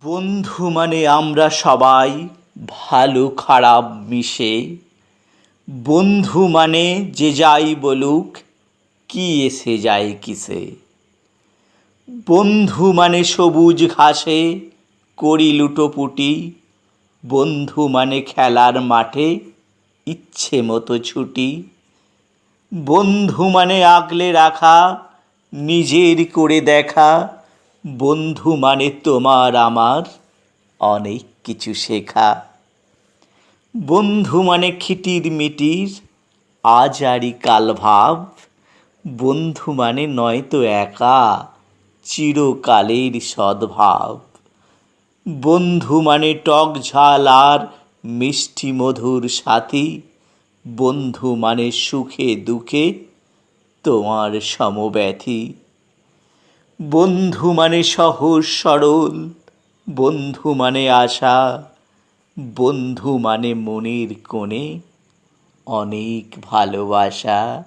বন্ধু মানে আমরা সবাই ভালো খারাপ মিশে। বন্ধু মানে যে যাই বলুক, কি এসে যায় কিসে। বন্ধু মানে সবুজ ঘাসে করি লুটোপুটি। বন্ধু মানে খেলার মাঠে ইচ্ছে মতো ছুটি। বন্ধু মানে আগলে রাখা, নিজের করে দেখা। বন্ধু মানে তোমার আমার অনেক কিছু শেখা। বন্ধু মানে খিটির মিটির আজ আরই কাল ভাব। বন্ধু মানে নয়তো একা চিরকালের সদ্ভাব। বন্ধু মানে টক ঝাল আর মিষ্টি মধুর সাথী। বন্ধু মানে সুখে দুঃখে তোমার সমব্যথী। বন্ধু মানে সহজ সরল, বন্ধু মানে আশা। বন্ধু মানে মনের কোণে অনেক ভালোবাসা।